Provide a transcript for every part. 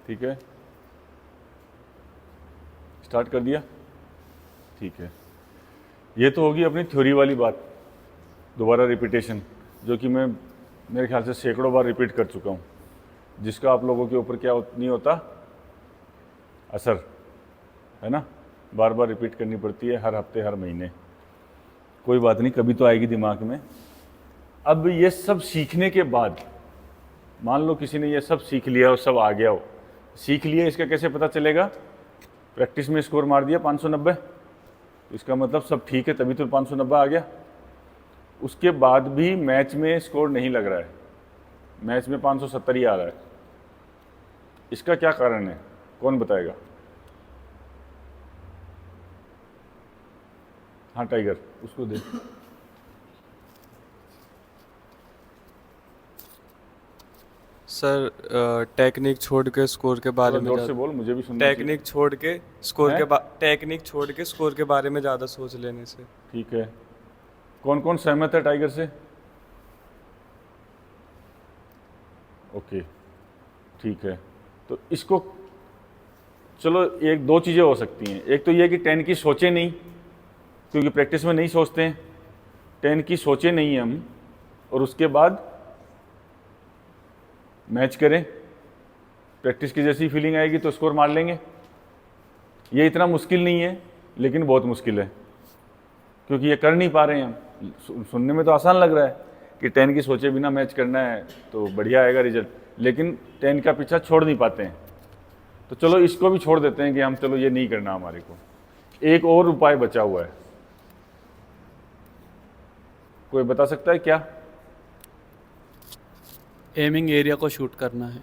ठीक है, स्टार्ट कर दिया। ठीक है, ये तो होगी अपनी थ्योरी वाली बात, दोबारा रिपीटेशन, जो कि मैं मेरे ख्याल से सैकड़ों बार रिपीट कर चुका हूँ, जिसका आप लोगों के ऊपर क्या नहीं होता, असर, है ना। बार बार रिपीट करनी पड़ती है, हर हफ्ते हर महीने। कोई बात नहीं, कभी तो आएगी दिमाग में। अब ये सब सीखने के बाद, मान लो किसी ने ये सब सीख लिया और सब आ गया हो, सीख लिया, इसका कैसे पता चलेगा? प्रैक्टिस में स्कोर मार दिया 590, इसका मतलब सब ठीक है, तभी तो 590 आ गया। उसके बाद भी मैच में स्कोर नहीं लग रहा है, मैच में 570 ही आ रहा है। इसका क्या कारण है, कौन बताएगा? हाँ टाइगर, उसको दे। सर टेक्निक छोड़ के स्कोर के बारे थोड़ा में जोर से ज़्यादा, बोल, मुझे भी सुनना चाहिए। टेक्निक छोड़ के स्कोर हैं? टेक्निक छोड़ के स्कोर के बारे में ज़्यादा सोच लेने से। ठीक है, कौन कौन सहमत है टाइगर से? ओके, ठीक है। तो इसको, चलो एक दो चीज़ें हो सकती हैं। एक तो ये कि 10 की सोचे नहीं, क्योंकि प्रैक्टिस में नहीं सोचते हैं। 10 की सोचे नहीं हम, और उसके बाद मैच करें, प्रैक्टिस की जैसी फीलिंग आएगी तो स्कोर मार लेंगे। ये इतना मुश्किल नहीं है, लेकिन बहुत मुश्किल है, क्योंकि ये कर नहीं पा रहे हैं हम। सुनने में तो आसान लग रहा है कि 10 की सोचे बिना मैच करना है तो बढ़िया आएगा रिजल्ट, लेकिन 10 का पीछा छोड़ नहीं पाते हैं। तो चलो इसको भी छोड़ देते हैं कि हम, चलो ये नहीं करना हमारे को। एक और उपाय बचा हुआ है, कोई बता सकता है क्या? एमिंग एरिया को शूट करना है।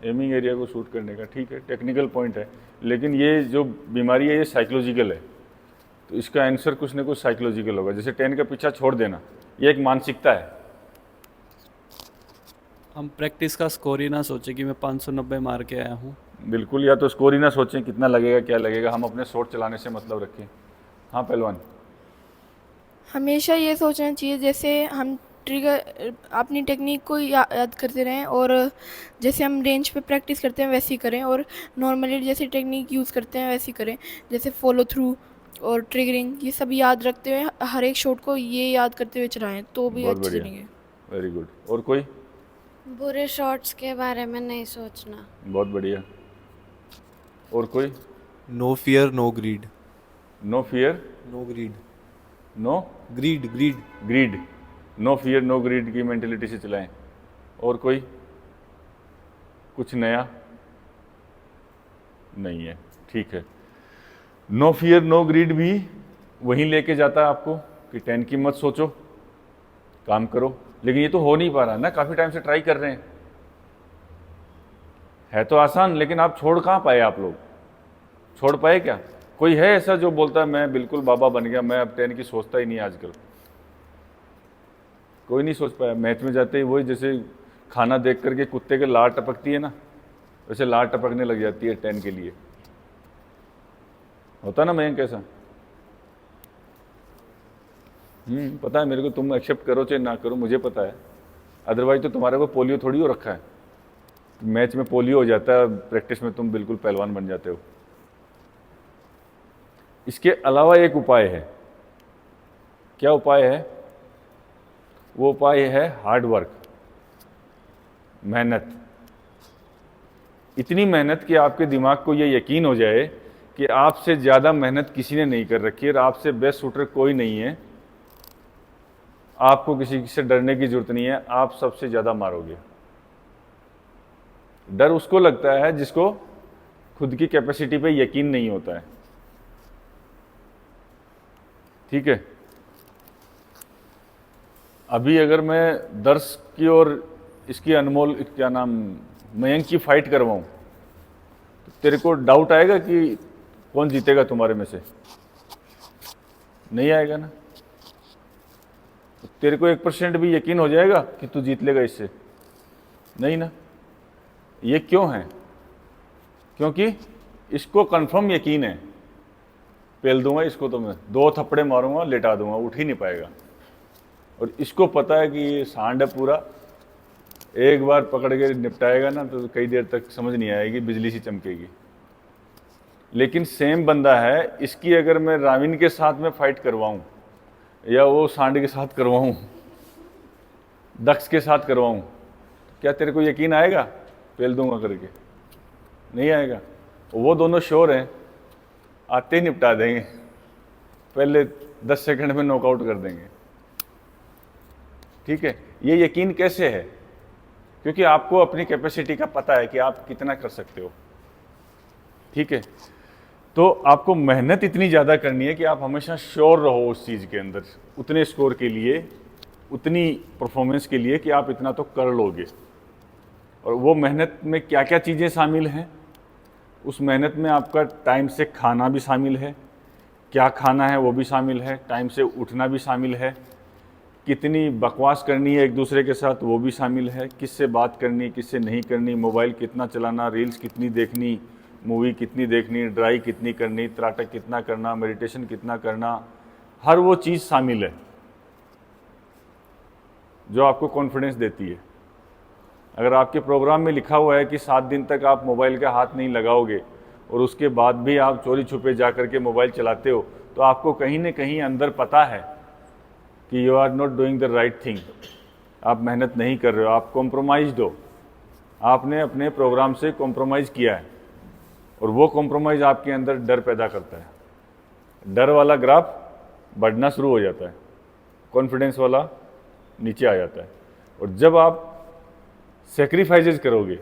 एमिंग एरिया को शूट करने का, ठीक है, टेक्निकल पॉइंट है, लेकिन ये जो बीमारी है ये साइकोलॉजिकल है। तो इसका आंसर कुछ ना कुछ साइकोलॉजिकल होगा। जैसे 10 का पीछा छोड़ देना, ये एक मानसिकता है। हम प्रैक्टिस का स्कोर ही ना सोचे कि मैं 590 मार के आया हूँ। बिल्कुल, या तो स्कोर ही ना सोचें कितना लगेगा क्या लगेगा, हम अपने शॉट चलाने से मतलब रखें। हाँ पहलवान। हमेशा ये सोचना चाहिए जैसे हम ट्रिगर अपनी टेक्निक को याद करते रहें, और जैसे हम रेंज पे प्रैक्टिस करते हैं वैसे ही करें, और नॉर्मली जैसे टेक्निक यूज़ करते हैं वैसे ही करें, जैसे फॉलो थ्रू और ट्रिगरिंग, ये सब याद रखते हुए हर एक शॉट को ये याद करते हुए चलाएं तो भी बहुत अच्छे बढ़िया, चलेंगे। Very good. और कोई? बुरे शॉट्स के बारे में नहीं सोचना। बहुत बढ़िया। और कोई? No fear no greed. No fear no greed. No greed greed. Greed, no fear no greed की मेंटेलिटी से चलाएं। और कोई? कुछ नया नहीं है, ठीक है। नो फियर नो ग्रीड भी वहीं लेके जाता है आपको कि 10 की मत सोचो, काम करो। लेकिन ये तो हो नहीं पा रहा ना, काफ़ी टाइम से ट्राई कर रहे हैं। है तो आसान, लेकिन आप छोड़ कहाँ पाए? आप लोग छोड़ पाए क्या? कोई है ऐसा जो बोलता है मैं बिल्कुल बाबा बन गया, मैं अब 10 की सोचता ही नहीं आजकल? कोई नहीं सोच पाया। मैच में जाते ही वही, जैसे खाना देख करके कुत्ते के लार टपकती है ना, वैसे लार टपकने लग जाती है 10 के लिए। होता ना मयंक कैसा? पता है मेरे को, तुम एक्सेप्ट करो चाहे ना करो, मुझे पता है। अदरवाइज तो तुम्हारे को पोलियो थोड़ी हो रखा है, मैच में पोलियो हो जाता है, प्रैक्टिस में तुम बिल्कुल पहलवान बन जाते हो। इसके अलावा एक उपाय है। क्या उपाय है? वो उपाय है हार्ड वर्क, मेहनत। इतनी मेहनत कि आपके दिमाग को ये यकीन हो जाए कि आपसे ज़्यादा मेहनत किसी ने नहीं कर रखी है और आपसे बेस्ट शूटर कोई नहीं है। आपको किसी से डरने की जरूरत नहीं है, आप सबसे ज़्यादा मारोगे। डर उसको लगता है जिसको खुद की कैपेसिटी पे यकीन नहीं होता है, ठीक है। अभी अगर मैं दर्श की और इसकी अनमोल, क्या नाम, मयंक की फाइट करवाऊं, तो तेरे को डाउट आएगा कि कौन जीतेगा तुम्हारे में से? नहीं आएगा ना। तो तेरे को 1% भी यकीन हो जाएगा कि तू जीत लेगा इससे? नहीं ना। ये क्यों है? क्योंकि इसको कंफर्म यकीन है, पेल दूंगा इसको तो मैं 2 थप्पड़े मारूंगा, लेटा दूंगा, उठ ही नहीं पाएगा। और इसको पता है कि ये सांड है पूरा, एक बार पकड़ के निपटाएगा ना तो कई देर तक समझ नहीं आएगी, बिजली सी चमकेगी। लेकिन सेम बंदा है, इसकी अगर मैं राविन के साथ में फाइट करवाऊं या वो सांड के साथ करवाऊं, दक्ष के साथ करवाऊं, क्या तेरे को यकीन आएगा पेल दूंगा करके? नहीं आएगा। वो दोनों श्योर हैं, आते ही निपटा देंगे, पहले 10 सेकंड में नॉकआउट कर देंगे। ठीक है, ये यकीन कैसे है? क्योंकि आपको अपनी कैपेसिटी का पता है कि आप कितना कर सकते हो। ठीक है, तो आपको मेहनत इतनी ज़्यादा करनी है कि आप हमेशा श्योर रहो उस चीज़ के अंदर, उतने स्कोर के लिए, उतनी परफॉर्मेंस के लिए कि आप इतना तो कर लोगे। और वो मेहनत में क्या क्या चीज़ें शामिल हैं? उस मेहनत में आपका टाइम से खाना भी शामिल है, क्या खाना है वो भी शामिल है, टाइम से उठना भी शामिल है, कितनी बकवास करनी है एक दूसरे के साथ वो भी शामिल है, किससे बात करनी, किससे नहीं करनी, मोबाइल कितना चलाना, रील्स कितनी देखनी, मूवी कितनी देखनी, ड्राई कितनी करनी, त्राटक कितना करना, मेडिटेशन कितना करना, हर वो चीज़ शामिल है जो आपको कॉन्फिडेंस देती है। अगर आपके प्रोग्राम में लिखा हुआ है कि 7 दिन तक आप मोबाइल का हाथ नहीं लगाओगे और उसके बाद भी आप चोरी छुपे जा करके मोबाइल चलाते हो, तो आपको कहीं ना कहीं अंदर पता है कि you are not doing the right thing, आप मेहनत नहीं कर रहे हो, आप कॉम्प्रोमाइज़ हो, आपने अपने प्रोग्राम से कॉम्प्रोमाइज़ किया है और वो कॉम्प्रोमाइज़ आपके अंदर डर पैदा करता है। डर वाला ग्राफ बढ़ना शुरू हो जाता है, कॉन्फिडेंस वाला नीचे आ जाता है। और जब आप सेक्रीफाइजेज करोगे,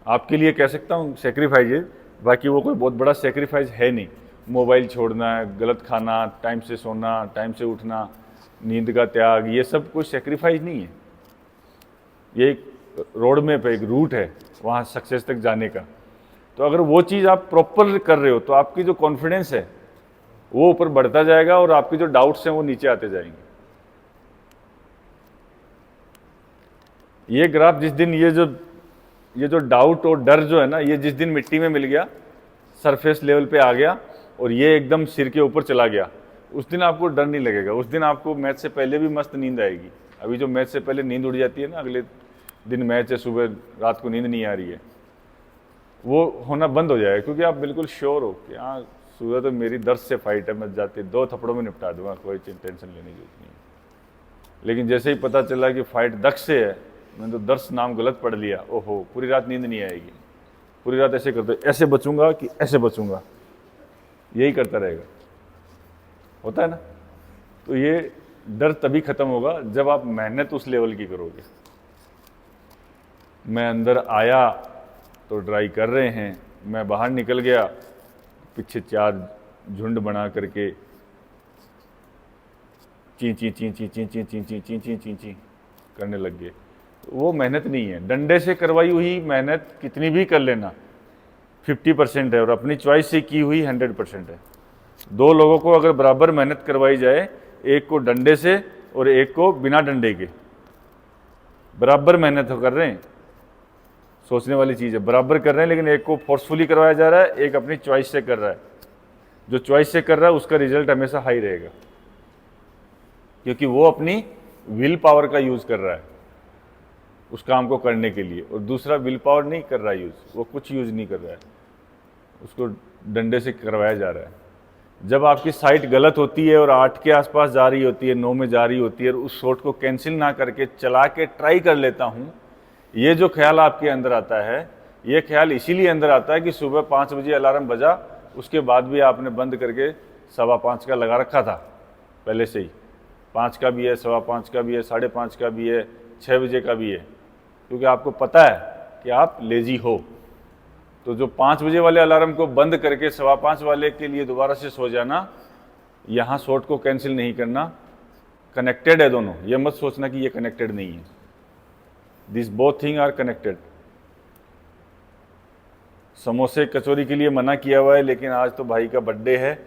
आपके लिए कह सकता हूँ सेक्रीफाइजेज, बाकी वो कोई बहुत बड़ा सेक्रीफाइज है नहीं, मोबाइल छोड़ना, गलत खाना, टाइम से सोना, टाइम से उठना, नींद का त्याग, ये सब कोई सेक्रीफाइज नहीं है। ये एक रोड मैप है, एक रूट है वहाँ सक्सेस तक जाने का। तो अगर वो चीज़ आप प्रॉपर कर रहे हो तो आपकी जो कॉन्फिडेंस है वो ऊपर बढ़ता जाएगा और आपके जो डाउट्स हैं वो नीचे आते जाएंगे। ये ग्राफ जिस दिन ये जो डाउट और डर जो है ना, ये जिस दिन मिट्टी में मिल गया, सरफेस लेवल पे आ गया और ये एकदम सिर के ऊपर चला गया, उस दिन आपको डर नहीं लगेगा। उस दिन आपको मैच से पहले भी मस्त नींद आएगी। अभी जो मैच से पहले नींद उड़ जाती है ना, अगले दिन मैच है, सुबह रात को नींद नहीं आ रही है, वो होना बंद हो जाएगा, क्योंकि आप बिल्कुल श्योर हो कि हाँ सुबह तो मेरी दर्द से फाइट है, मैं जाते 2 थप्पड़ों में निपटा दूंगा, कोई टेंशन लेने की जरूरत नहीं है। लेकिन जैसे ही पता चला कि फाइट दक्ष से है, मैंने तो दर्श नाम गलत पढ़ लिया, ओहो पूरी रात नींद नहीं आएगी, पूरी रात ऐसे करते, ऐसे बचूंगा कि ऐसे बचूंगा, यही करता रहेगा, होता है ना। तो ये डर तभी खत्म होगा जब आप मेहनत उस लेवल की करोगे। मैं अंदर आया तो ट्राई कर रहे हैं, मैं बाहर निकल गया पीछे 4 झुंड बना करके ची ची ची ची ची ची ची ची ची ची ची ची करने लग गए। वो मेहनत नहीं है। डंडे से करवाई हुई मेहनत कितनी भी कर लेना 50% है और अपनी चॉइस से की हुई 100% है। 2 लोगों को अगर बराबर मेहनत करवाई जाए, एक को डंडे से और एक को बिना डंडे के, बराबर मेहनत कर रहे हैं, सोचने वाली चीज़ है, बराबर कर रहे हैं, लेकिन एक को फोर्सफुली करवाया जा रहा है, एक अपनी चॉइस से कर रहा है। जो चॉइस से कर रहा है उसका रिजल्ट हमेशा हाई रहेगा, क्योंकि वो अपनी विल पावर का यूज़ कर रहा है उस काम को करने के लिए, और दूसरा विल पावर नहीं कर रहा यूज़, वो कुछ यूज़ नहीं कर रहा है, उसको डंडे से करवाया जा रहा है। जब आपकी साइट गलत होती है और 8 के आसपास जा रही होती है, 9 में जा रही होती है, और उस शॉट को कैंसिल ना करके चला के ट्राई कर लेता हूँ, ये जो ख्याल आपके अंदर आता है, ये ख्याल इसीलिए अंदर आता है कि सुबह 5 बजे अलार्म बजा, उसके बाद भी आपने बंद करके 5:15 का लगा रखा था पहले से ही, 5 का भी है, 5:15 का भी है, 5:30 का भी है, 6 बजे का भी है, क्योंकि आपको पता है कि आप लेजी हो। तो जो 5 बजे वाले अलार्म को बंद करके 5:15 वाले के लिए दोबारा से सो जाना, यहाँ शॉट को कैंसिल नहीं करना, कनेक्टेड है दोनों। ये मत सोचना कि ये कनेक्टेड नहीं है, this both thing are connected. समोसे कचौरी के लिए मना किया हुआ है, लेकिन आज तो भाई का बर्थडे है,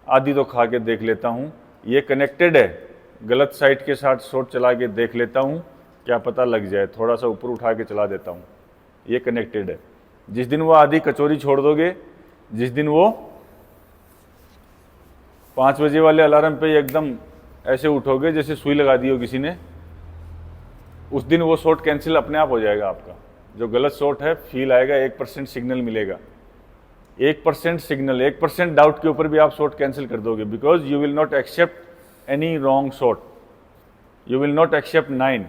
आधी तो खा के देख लेता हूँ, ये कनेक्टेड है। गलत साइड के साथ शॉट चला के देख लेता हूँ, क्या पता लग जाए, थोड़ा सा ऊपर उठा के चला देता हूँ, ये कनेक्टेड है। जिस दिन वो आधी कचौरी छोड़ दोगे, जिस दिन वो 5 बजे वाले अलार्म पे एकदम ऐसे उठोगे जैसे सुई लगा दी हो किसी ने, उस दिन वो शॉट कैंसिल अपने आप हो जाएगा आपका। जो गलत शॉट है फील आएगा, 1% सिग्नल मिलेगा, 1% सिग्नल, 1% डाउट के ऊपर भी आप शॉट कैंसिल कर दोगे, because you will not accept any wrong shot, you will not accept 9,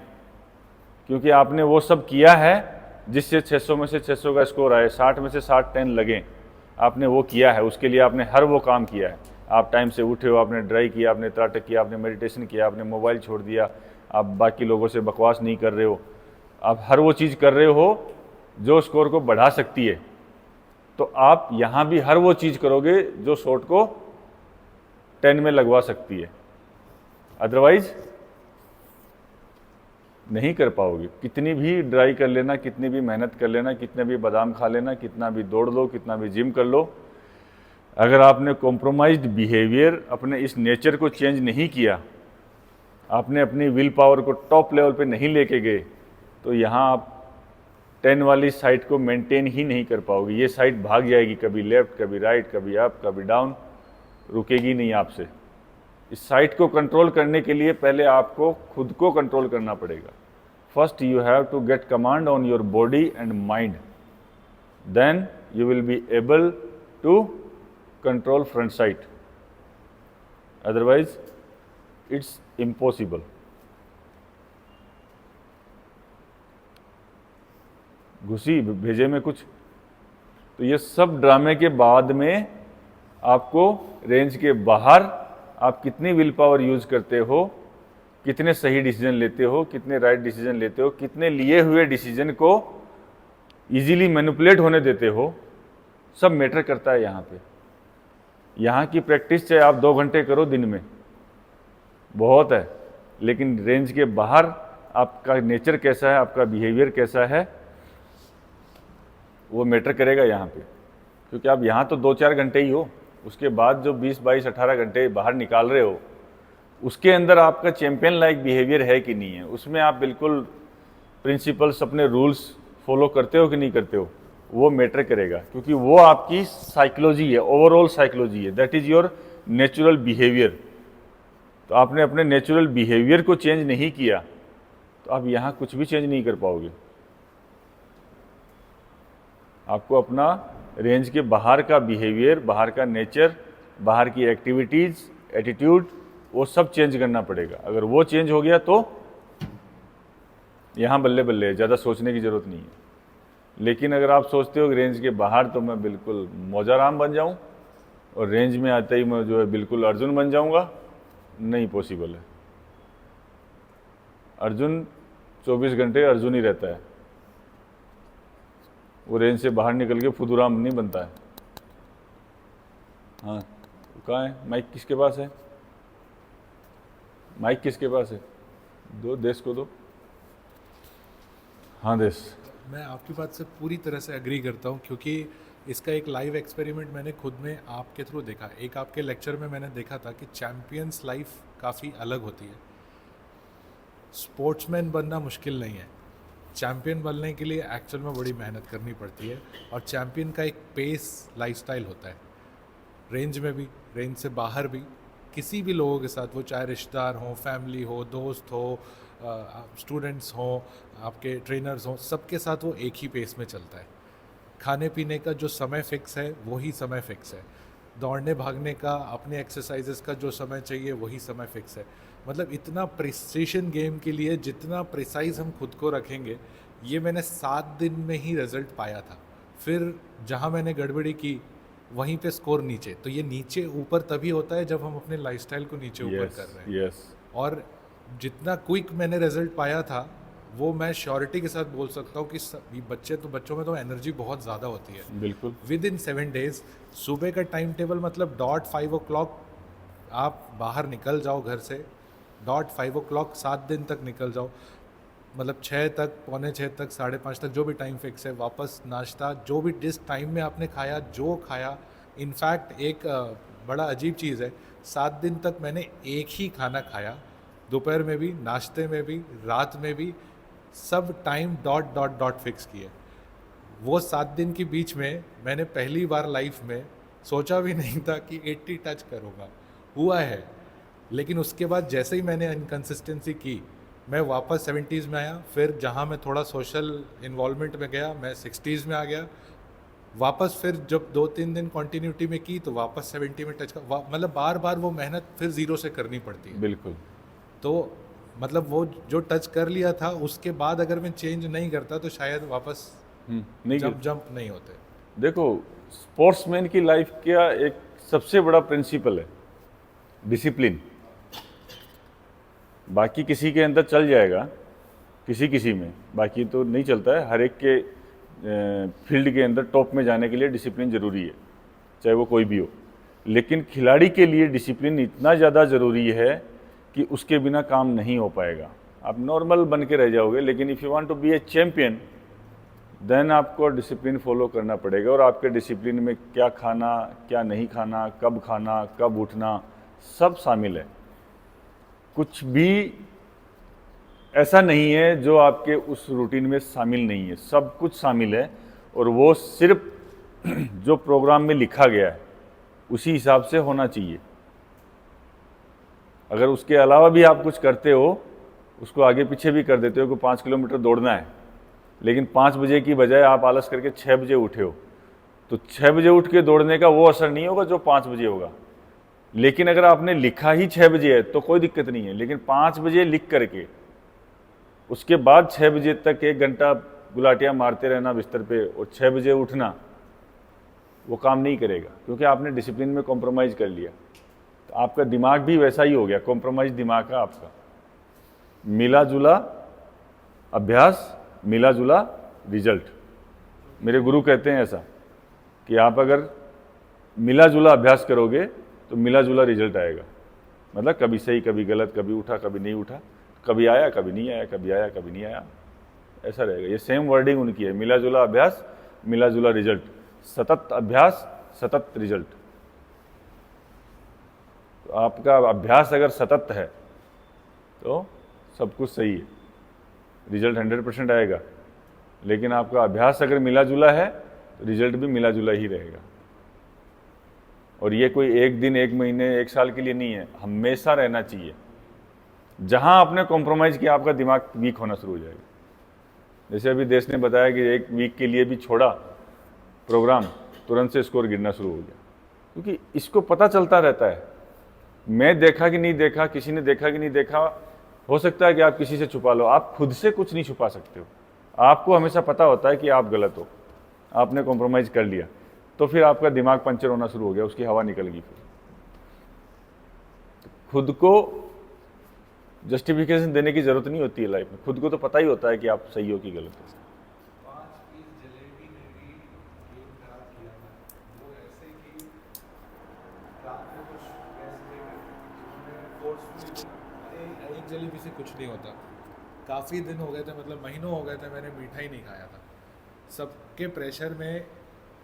क्योंकि आपने वो सब किया है जिससे 600 में से 600 का स्कोर आए, 60 में से 60 10 लगे, आपने वो किया है, उसके लिए आपने हर वो काम किया है। आप टाइम से उठे हो, आपने ड्राई किया, आपने त्राटक किया, आपने मेडिटेशन किया, आपने मोबाइल छोड़ दिया, आप बाकी लोगों से बकवास नहीं कर रहे हो, आप हर वो चीज़ कर रहे हो जो स्कोर को बढ़ा सकती है। तो आप यहाँ भी हर वो चीज़ करोगे जो शॉट को 10 में लगवा सकती है, अदरवाइज नहीं कर पाओगे। कितनी भी ड्राई कर लेना, कितनी भी मेहनत कर लेना, कितने भी बादाम खा लेना, कितना भी दौड़ लो, कितना भी जिम कर लो, अगर आपने कॉम्प्रोमाइज्ड बिहेवियर, अपने इस नेचर को चेंज नहीं किया, आपने अपनी विल पावर को टॉप लेवल पे नहीं लेके गए, तो यहाँ आप 10 वाली साइड को मेंटेन ही नहीं कर पाओगे। ये साइड भाग जाएगी, कभी लेफ्ट, कभी राइट, कभी अप, कभी डाउन, रुकेगी नहीं आपसे। इस साइट को कंट्रोल करने के लिए पहले आपको खुद को कंट्रोल करना पड़ेगा। First you have to get command on your body and mind, then you will be able to control front sight, otherwise it's impossible. घुसी भेजे में कुछ, तो ये सब ड्रामे के बाद में आपको रेंज के बाहर आप कितनी विल पावर यूज करते हो, कितने सही डिसीजन लेते हो, कितने राइट डिसीजन लेते हो, कितने लिए हुए डिसीजन को इजीली मैनिपुलेट होने देते हो, सब मैटर करता है यहाँ पे। यहाँ की प्रैक्टिस चाहे आप 2 घंटे करो दिन में, बहुत है, लेकिन रेंज के बाहर आपका नेचर कैसा है, आपका बिहेवियर कैसा है, वो मैटर करेगा यहाँ पे। क्योंकि आप यहाँ तो 2-4 घंटे ही हो, उसके बाद जो 20-22-18 घंटे बाहर निकाल रहे हो, उसके अंदर आपका चैंपियन लाइक बिहेवियर है कि नहीं है, उसमें आप बिल्कुल प्रिंसिपल्स, अपने रूल्स फॉलो करते हो कि नहीं करते हो, वो मैटर करेगा। क्योंकि वो आपकी साइकोलॉजी है, ओवरऑल साइकोलॉजी है, that is your natural behaviour. तो आपने अपने नेचुरल बिहेवियर को चेंज नहीं किया तो आप यहाँ कुछ भी चेंज नहीं कर पाओगे। आपको अपना रेंज के बाहर का बिहेवियर, बाहर का नेचर, बाहर की एक्टिविटीज़, एटीट्यूड, वो सब चेंज करना पड़ेगा। अगर वो चेंज हो गया तो यहाँ बल्ले बल्ले है, ज़्यादा सोचने की ज़रूरत नहीं है। लेकिन अगर आप सोचते हो कि रेंज के बाहर तो मैं बिल्कुल मौजाराम बन जाऊँ और रेंज में आते ही मैं जो है बिल्कुल अर्जुन बन जाऊँगा, नहीं पॉसिबल है। अर्जुन 24 घंटे अर्जुन ही रहता है, वो रेंज से बाहर निकल के फुदुराम नहीं बनता है। हाँ, कहाँ है माइक, किसके पास है माइक, किसके पास है? दो, देश को दो। हाँ देश। मैं आपकी बात से पूरी तरह से एग्री करता हूँ, क्योंकि इसका एक लाइव एक्सपेरिमेंट मैंने खुद में आपके थ्रू देखा। एक आपके लेक्चर में मैंने देखा था कि चैम्पियंस लाइफ काफ़ी अलग होती है। स्पोर्ट्समैन बनना मुश्किल नहीं है, चैम्पियन बनने के लिए एक्चुअल में बड़ी मेहनत करनी पड़ती है। और चैम्पियन का एक पेस लाइफस्टाइल होता है, रेंज में भी, रेंज से बाहर भी, किसी भी लोगों के साथ, वो चाहे रिश्तेदार हो, फैमिली हो, दोस्त हो, स्टूडेंट्स हों, आपके ट्रेनर्स हों, सबके साथ वो एक ही पेस में चलता है। खाने पीने का जो समय फिक्स है वही समय फिक्स है, दौड़ने भागने का, अपने एक्सरसाइजेस का जो समय चाहिए वही समय फिक्स है। मतलब इतना प्रिसीशन गेम के लिए जितना प्रिसाइज हम खुद को रखेंगे, ये मैंने 7 दिन में ही रिजल्ट पाया था। फिर जहाँ मैंने गड़बड़ी की वहीं पे स्कोर नीचे। तो ये नीचे ऊपर तभी होता है जब हम अपने लाइफस्टाइल को नीचे ऊपर कर रहे हैं। और जितना क्विक मैंने रिजल्ट पाया था, वो मैं श्योरिटी के साथ बोल सकता हूँ कि बच्चों में तो एनर्जी बहुत ज़्यादा होती है। बिल्कुल। विद इन 7 डेज सुबह का टाइम टेबल, मतलब डॉट 5 o'clock आप बाहर निकल जाओ घर से, डॉट 5 o'clock 7 दिन तक निकल जाओ, मतलब 6 तक, पौने 6 तक, 5:30 तक, जो भी टाइम फिक्स है, वापस नाश्ता, जो भी जिस टाइम में आपने खाया, जो खाया। इनफैक्ट एक बड़ा अजीब चीज़ है, 7 दिन तक मैंने एक ही खाना खाया, दोपहर में भी, नाश्ते में भी, रात में भी, सब time dot dot dot fix किए। वो 7 दिन के बीच में मैंने पहली बार लाइफ में सोचा भी नहीं था कि 80 टच करूँगा, हुआ है। लेकिन उसके बाद जैसे ही मैंने इनकन्सिस्टेंसी की, मैं वापस 70s में आया, फिर जहाँ मैं थोड़ा सोशल इन्वॉल्वमेंट में गया मैं 60s में आ गया, वापस फिर जब 2-3 दिन कॉन्टीन्यूटी में की तो वापस 70 में टच कर, मतलब बार बार वो मेहनत फिर ज़ीरो से करनी पड़ती है। बिल्कुल। तो मतलब वो जो टच कर लिया था उसके बाद अगर मैं चेंज नहीं करता तो शायद वापस नहीं जंप नहीं होते। देखो, स्पोर्ट्समैन की लाइफ का एक सबसे बड़ा प्रिंसिपल है डिसिप्लिन। बाकी किसी के अंदर चल जाएगा, किसी में, बाकी तो नहीं चलता है। हर एक के फील्ड के अंदर टॉप में जाने के लिए डिसिप्लिन ज़रूरी है, चाहे वो कोई भी हो। लेकिन खिलाड़ी के लिए डिसिप्लिन इतना ज़्यादा ज़रूरी है कि उसके बिना काम नहीं हो पाएगा। आप नॉर्मल बन के रह जाओगे, लेकिन if you want to be a champion then आपको डिसिप्लिन फॉलो करना पड़ेगा। और आपके डिसिप्लिन में क्या खाना, क्या नहीं खाना, कब उठना, सब शामिल है। कुछ भी ऐसा नहीं है जो आपके उस रूटीन में शामिल नहीं है, सब कुछ शामिल है। और वो सिर्फ जो प्रोग्राम में लिखा गया है उसी हिसाब से होना चाहिए। अगर उसके अलावा भी आप कुछ करते हो, उसको आगे पीछे भी कर देते हो कि 5 किलोमीटर दौड़ना है, लेकिन 5 बजे की बजाय आप आलस करके 6 बजे उठे हो, तो 6 बजे उठ के दौड़ने का वो असर नहीं होगा जो 5 बजे होगा। लेकिन अगर आपने लिखा ही 6 बजे है तो कोई दिक्कत नहीं है, लेकिन 5 बजे लिख करके उसके बाद 6 बजे तक 1 घंटा गुलाटियाँ मारते रहना बिस्तर पे और 6 बजे उठना, वो काम नहीं करेगा, क्योंकि आपने डिसिप्लिन में कॉम्प्रोमाइज़ कर लिया। तो आपका दिमाग भी वैसा ही हो गया, कॉम्प्रोमाइज़ दिमाग का आपका। मिला जुला अभ्यास, मिला जुला रिजल्ट। मेरे गुरु कहते हैं ऐसा कि आप अगर मिला जुला अभ्यास करोगे तो मिला जुला रिजल्ट आएगा। मतलब कभी सही कभी गलत, कभी उठा कभी नहीं उठा, कभी आया कभी नहीं आया, कभी आया कभी नहीं आया, ऐसा रहेगा। ये सेम वर्डिंग उनकी है, मिला जुला अभ्यास मिला जुला रिजल्ट। सतत अभ्यास सतत रिजल्ट। तो आपका अभ्यास अगर सतत है तो सब कुछ सही है, रिजल्ट 100% आएगा। लेकिन आपका अभ्यास अगर मिला जुला है तो रिजल्ट भी मिला जुला ही रहेगा। और ये कोई 1 दिन, 1 महीने, 1 साल के लिए नहीं है, हमेशा रहना चाहिए। जहां आपने कॉम्प्रोमाइज़ किया आपका दिमाग वीक होना शुरू हो जाएगा। जैसे अभी देश ने बताया कि 1 वीक के लिए भी छोड़ा प्रोग्राम, तुरंत से स्कोर गिरना शुरू हो गया, क्योंकि इसको पता चलता रहता है। मैं देखा कि नहीं देखा, किसी ने देखा कि नहीं देखा, हो सकता है कि आप किसी से छुपा लो, आप खुद से कुछ नहीं छुपा सकते हो। आपको हमेशा पता होता है कि आप गलत हो, आपने कॉम्प्रोमाइज़ कर लिया, तो फिर आपका दिमाग पंचर होना शुरू हो गया, उसकी हवा निकल गई। फिर खुद को जस्टिफिकेशन देने की जरूरत नहीं होती है लाइफ में, खुद को तो पता ही होता है कि आप सही हो कि गलत हो। एक जलेबी से कुछ नहीं होता। काफ़ी दिन हो गए थे, मतलब महीनों हो गए थे, मैंने मीठा ही नहीं खाया था। सबके प्रेशर में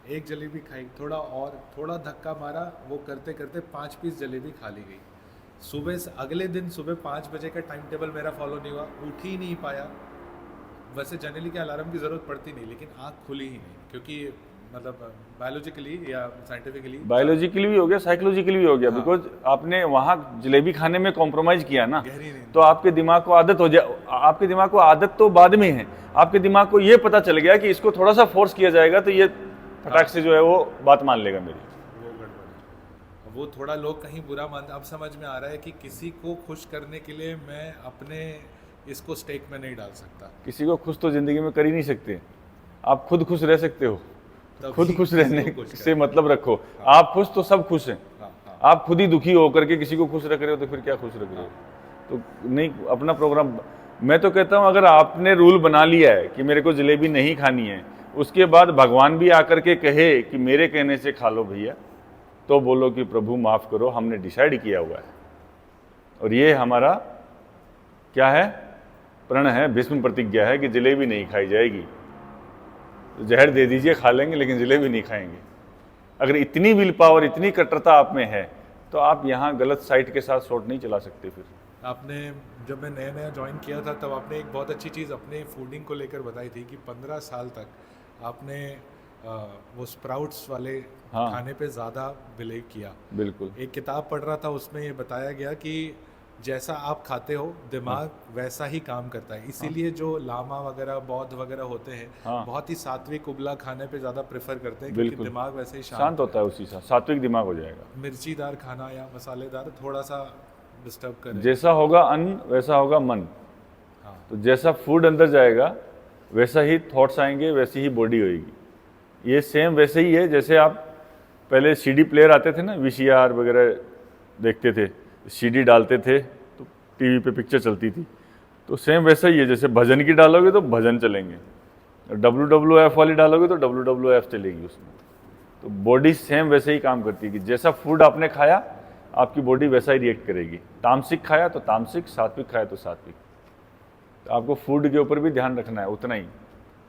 एक जलेबी खाई, थोड़ा धक्का मारा, वो करते करते 5 पीस जलेबी खा ली गई। सुबह से अगले दिन सुबह 5 बजे का टाइम टेबल मेरा फॉलो नहीं हुआ, उठ ही नहीं पाया। वैसे जनरली क्या अलार्म की ज़रूरत पड़ती नहीं, लेकिन आँख खुली ही नहीं, क्योंकि मतलब बायोलॉजिकली या साइंटिफिकली, बायोलॉजिकली भी हो गया, साइकोलॉजिकली भी हो गया। बिकॉज आपने वहाँ जलेबी खाने में कॉम्प्रोमाइज किया ना, तो आपके दिमाग को आदत हो जाए। आपके दिमाग को आदत तो बाद में है, आपके दिमाग को ये पता चल गया कि इसको थोड़ा सा फोर्स किया जाएगा तो ये फटाक से जो है वो बात मान लेगा मेरी। वो गड़बड़, वो थोड़ा लोग कहीं बुरा मानते। अब समझ में आ रहा है कि किसी को खुश करने के लिए मैं अपने इसको स्टेक में नहीं डाल सकता। किसी को खुश तो जिंदगी में कर ही नहीं सकते, आप खुद खुश रह सकते हो। खुद खुश रहने से मतलब रखो, आप खुश तो सब खुश हैं। आप खुद ही दुखी होकर के किसी को खुश रख रहे हो तो फिर क्या खुश रख रहे हो? तो नहीं, अपना प्रोग्राम। मैं तो कहता हूँ अगर आपने रूल बना लिया है कि मेरे को जलेबी नहीं खानी है, उसके बाद भगवान भी आकर के कहे कि मेरे कहने से खा लो भैया, तो बोलो कि प्रभु माफ़ करो, हमने डिसाइड किया हुआ है और ये हमारा क्या है, प्रण है, भीष्म प्रतिज्ञा है कि जलेबी नहीं खाई जाएगी। तो जहर दे दीजिए, खा लेंगे, लेकिन जलेबी नहीं खाएंगे। अगर इतनी विल पावर, इतनी कट्टरता आप में है तो आप यहाँ गलत साइट के साथ शॉट नहीं चला सकते। फिर आपने, जब मैं नया नया ज्वाइन किया था तब आपने एक बहुत अच्छी चीज़ अपने फूडिंग को लेकर बताई थी कि 15 साल तक आपने वो स्प्राउट्स वाले खाने पे ज़्यादा बिलीव किया। बिल्कुल। एक किताब पढ़ रहा था, उसमें ये बताया गया कि जैसा आप खाते हो दिमाग वैसा ही काम करता है, इसीलिए जो लामा वगैरह बौद्ध वगैरह होते हैं हाँ। बहुत ही सात्विक उबला खाने पे ज़्यादा प्रेफर करते हैं, क्योंकि बिल्कुल। दिमाग वैसे ही शांत होता है उसी से, सात्विक दिमाग हो जाएगा। मिर्चीदार खाना या मसालेदार थोड़ा सा डिस्टर्ब करे। जैसा होगा अन्न वैसा होगा मन। हाँ। तो जैसा फूड अंदर जाएगा वैसा ही थॉट्स आएंगे, वैसी ही बॉडी होएगी। ये सेम वैसे ही है जैसे आप पहले सीडी प्लेयर आते थे ना, वीसीआर वगैरह देखते थे, सीडी डालते थे तो टीवी पे पिक्चर चलती थी। तो सेम वैसा ही है, जैसे भजन की डालोगे तो भजन चलेंगे, WWF वाली डालोगे तो WWF चलेगी उसमें। तो बॉडी सेम वैसे ही काम करती है कि जैसा फूड आपने खाया आपकी बॉडी वैसा ही रिएक्ट करेगी। तामसिक खाया तो तामसिक, सात्विक खाया तो सात्विक। तो आपको फूड के ऊपर भी ध्यान रखना है उतना ही,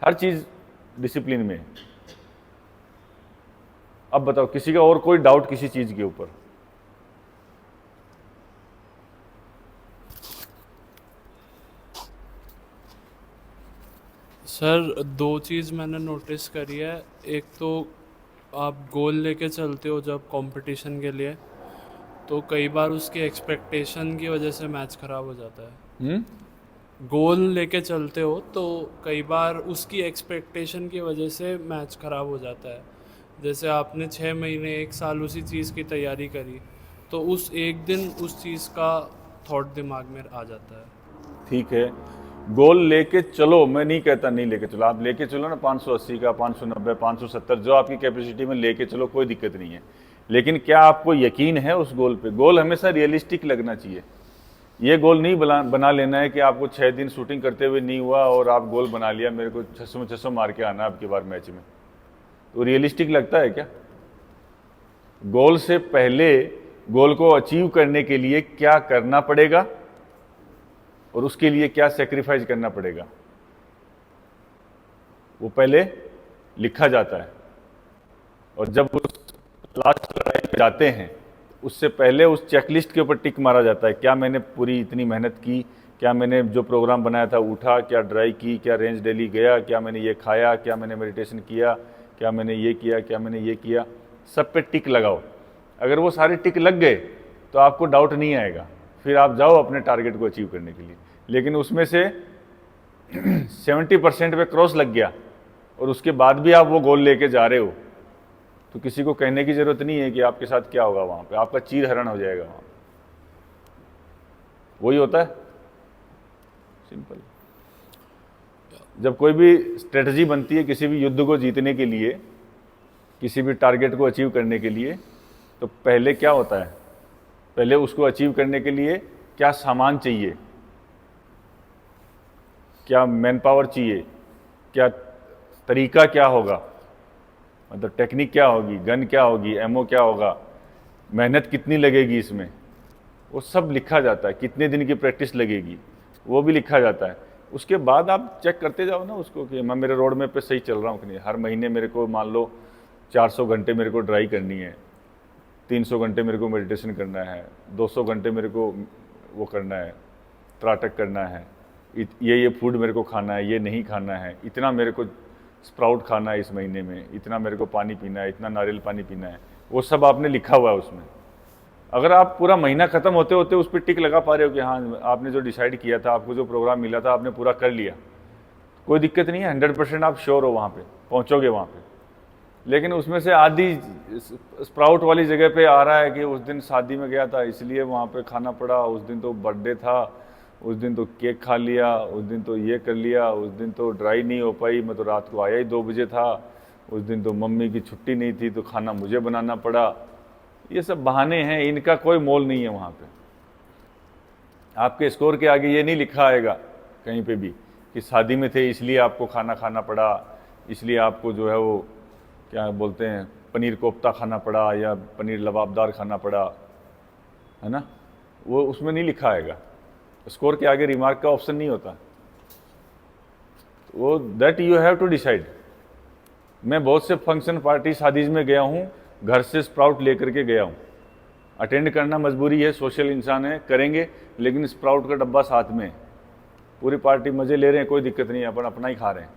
हर चीज़ डिसिप्लिन में है। अब बताओ किसी का और कोई डाउट किसी चीज़ के ऊपर? सर दो चीज़ मैंने नोटिस करी है। एक तो आप गोल लेके चलते हो जब कंपटीशन के लिए, तो कई बार उसकी एक्सपेक्टेशन की वजह से मैच खराब हो जाता है। गोल लेके चलते हो तो कई बार उसकी एक्सपेक्टेशन की वजह से मैच खराब हो जाता है। जैसे आपने 6 महीने 1 साल उसी चीज़ की तैयारी करी, तो उस एक दिन उस चीज़ का थॉट दिमाग में आ जाता है। ठीक है, गोल लेके चलो, मैं नहीं कहता नहीं लेके चलो, आप लेके चलो ना 580 का, 590, 570 जो आपकी कैपेसिटी में लेके चलो, कोई दिक्कत नहीं है। लेकिन क्या आपको यकीन है उस गोल पे? गोल हमेशा रियलिस्टिक लगना चाहिए। ये गोल नहीं बना लेना है कि आपको 6 दिन शूटिंग करते हुए नहीं हुआ और आप गोल बना लिया मेरे को 600 में 600 मार के आना आपकी बार मैच में, तो रियलिस्टिक लगता है क्या? गोल से पहले गोल को अचीव करने के लिए क्या करना पड़ेगा और उसके लिए क्या सेक्रीफाइस करना पड़ेगा, वो पहले लिखा जाता है। और जब उस लास्ट लड़ाई पे जाते हैं उससे पहले उस चेकलिस्ट के ऊपर टिक मारा जाता है, क्या मैंने पूरी इतनी मेहनत की, क्या मैंने जो प्रोग्राम बनाया था उठा, क्या ड्राई की, क्या रेंज डेली गया, क्या मैंने ये खाया, क्या मैंने मेडिटेशन किया, क्या मैंने ये किया, क्या मैंने ये किया, सब पे टिक लगाओ। अगर वो सारे टिक लग गए तो आपको डाउट नहीं आएगा, फिर आप जाओ अपने टारगेट को अचीव करने के लिए। लेकिन उसमें से 70% पे क्रॉस लग गया और उसके बाद भी आप वो गोल लेके जा रहे हो, तो किसी को कहने की जरूरत नहीं है कि आपके साथ क्या होगा वहां पे, आपका चीर हरण हो जाएगा वहां पे। वही होता है, सिंपल। जब कोई भी स्ट्रेटजी बनती है किसी भी युद्ध को जीतने के लिए, किसी भी टारगेट को अचीव करने के लिए, तो पहले क्या होता है, पहले उसको अचीव करने के लिए क्या सामान चाहिए, क्या मैन पावर चाहिए, क्या तरीका क्या होगा, मतलब टेक्निक क्या होगी, गन क्या होगी, एमओ क्या होगा, मेहनत कितनी लगेगी इसमें, वो सब लिखा जाता है। कितने दिन की प्रैक्टिस लगेगी वो भी लिखा जाता है। उसके बाद आप चेक करते जाओ ना उसको कि मैं मेरे रोड मैप पे सही चल रहा हूँ कि नहीं। हर महीने मेरे को मान लो 400 घंटे मेरे को ड्राई करनी है, 300 घंटे मेरे को मेडिटेशन करना है, 200 घंटे मेरे को वो करना है, त्राटक करना है, ये फूड मेरे को खाना है, ये नहीं खाना है, इतना मेरे को स्प्राउट खाना है इस महीने में, इतना मेरे को पानी पीना है, इतना नारियल पानी पीना है, वो सब आपने लिखा हुआ है उसमें। अगर आप पूरा महीना ख़त्म होते होते उस पर टिक लगा पा रहे हो कि हाँ आपने जो डिसाइड किया था, आपको जो प्रोग्राम मिला था आपने पूरा कर लिया, कोई दिक्कत नहीं है, 100% आप श्योर हो वहाँ पे पहुँचोगे वहाँ पे। लेकिन उसमें से आधी स्प्राउट वाली जगह पे आ रहा है कि उस दिन शादी में गया था इसलिए वहाँ पे खाना पड़ा, उस दिन तो बर्थडे था, उस दिन तो केक खा लिया, उस दिन तो ये कर लिया, उस दिन तो ड्राई नहीं हो पाई, मैं तो रात को आया ही 2 बजे था, उस दिन तो मम्मी की छुट्टी नहीं थी तो खाना मुझे बनाना पड़ा। ये सब बहाने हैं, इनका कोई मोल नहीं है वहाँ पे। आपके स्कोर के आगे ये नहीं लिखा आएगा कहीं पे भी कि शादी में थे इसलिए आपको खाना खाना पड़ा, इसलिए आपको जो है वो क्या बोलते हैं पनीर कोफ्ता खाना पड़ा या पनीर लबाबदार खाना पड़ा, है ना, वो उसमें नहीं लिखा आएगा। स्कोर के आगे रिमार्क का ऑप्शन नहीं होता, वो that you have to decide. मैं बहुत से फंक्शन पार्टी शादीज में गया हूँ, घर से स्प्राउट लेकर के गया हूँ। अटेंड करना मजबूरी है, सोशल इंसान है, करेंगे, लेकिन स्प्राउट का डब्बा साथ में। पूरी पार्टी मज़े ले रहे हैं, कोई दिक्कत नहीं है, अपन अपना ही खा रहे हैं।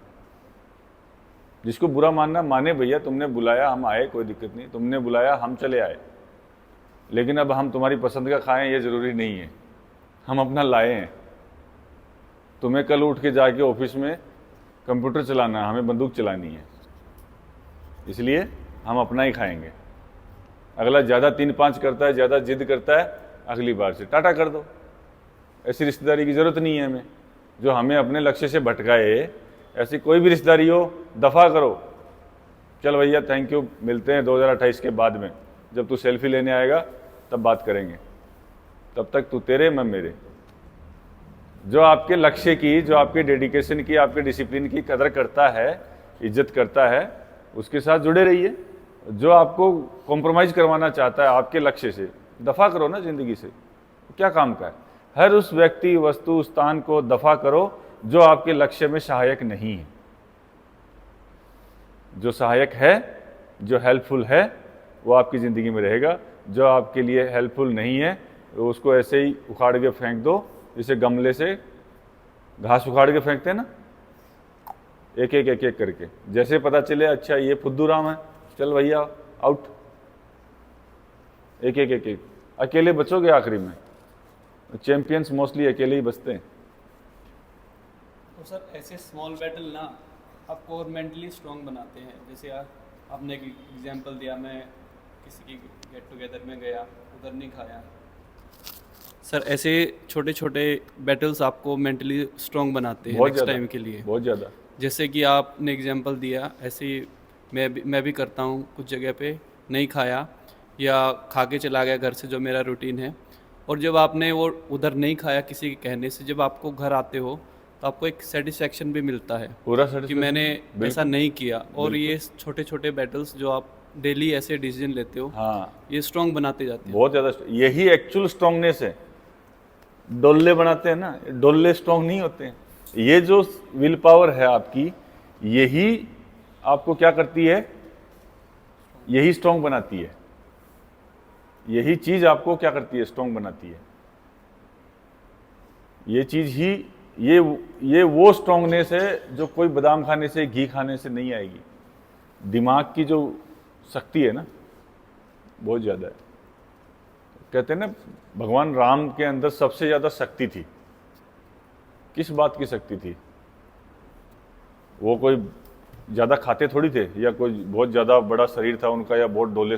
जिसको बुरा मानना माने भैया, तुमने बुलाया हम आए, कोई दिक्कत नहीं, तुमने बुलाया हम चले आए, लेकिन अब हम तुम्हारी पसंद का खाएं ये ज़रूरी नहीं है। हम अपना लाए हैं। तुम्हें कल उठ के जाके ऑफिस में कंप्यूटर चलाना है, हमें बंदूक चलानी है, इसलिए हम अपना ही खाएंगे। अगला ज़्यादा 3-5 करता है, ज़्यादा जिद करता है, अगली बार से टाटा कर दो। ऐसी रिश्तेदारी की ज़रूरत नहीं है हमें, जो हमें अपने लक्ष्य से भटकाए। ऐसी कोई भी रिश्तेदारी हो, दफ़ा करो। चल भैया थैंक यू, मिलते हैं 2028 के बाद में, जब तू सेल्फी लेने आएगा तब बात करेंगे, तब तक तू तेरे मैं मेरे। जो आपके लक्ष्य की, जो आपके डेडिकेशन की, आपके डिसिप्लिन की कदर करता है, इज्जत करता है, उसके साथ जुड़े रहिए। जो आपको कॉम्प्रोमाइज़ करवाना चाहता है आपके लक्ष्य से, दफ़ा करो ना ज़िंदगी से, क्या काम का है। हर उस व्यक्ति, वस्तु, स्थान को दफ़ा करो जो आपके लक्ष्य में सहायक नहीं है। जो सहायक है, जो हेल्पफुल है, वो आपकी ज़िंदगी में रहेगा। जो आपके लिए हेल्पफुल नहीं है, उसको ऐसे ही उखाड़ के फेंक दो, जैसे गमले से घास उखाड़ के फेंकते हैं ना, एक एक करके। जैसे पता चले अच्छा ये फुद्दू राम है, चल भैया आउट। एक अकेले बचोगे आखिरी में। चैंपियंस मोस्टली अकेले ही बचते हैं। तो सर ऐसे स्मॉल बैटल ना आपको और मेंटली स्ट्रांग बनाते हैं। जैसे आपने एक एग्जांपल दिया, मैं किसी की गेट टुगेदर में गया, उधर नहीं खाया। सर ऐसे छोटे छोटे बैटल्स आपको मेंटली स्ट्रांग बनाते हैं बहुत नेक्स्ट ज़्यादा, टाइम के लिए। बहुत ज़्यादा। जैसे कि आपने एग्जांपल दिया, ऐसे ही मैं भी करता हूँ। कुछ जगह पे नहीं खाया या खा के चला गया घर से, जो मेरा रूटीन है, और जब आपने वो उधर नहीं खाया किसी के कहने से, जब आपको घर आते हो तो आपको एक सेटिस्फेक्शन भी मिलता है पूरा कि satisfaction, मैंने बिल्कुल। ऐसा नहीं किया। और ये छोटे छोटे बैटल्स जो आप डेली ऐसे डिसीजन लेते हो, हाँ, ये स्ट्रांग बनाते जाते हैं। बहुत ज़्यादा। यही एक्चुअल स्ट्रांगनेस है। डोले बनाते हैं ना, डोले स्ट्रांग नहीं होते हैं। ये जो विल पावर है आपकी, यही आपको क्या करती है, यही स्ट्रांग बनाती है। यही चीज़ आपको क्या करती है, स्ट्रांग बनाती है। ये चीज़ ही, ये वो स्ट्रांगनेस है जो कोई बादाम खाने से, घी खाने से नहीं आएगी। दिमाग की जो शक्ति है ना, बहुत ज़्यादा है। कहते हैं ना, भगवान राम के अंदर सबसे ज़्यादा शक्ति थी। किस बात की शक्ति थी? वो कोई ज़्यादा खाते थोड़ी थे, या कोई बहुत ज़्यादा बड़ा शरीर था उनका, या बहुत डोले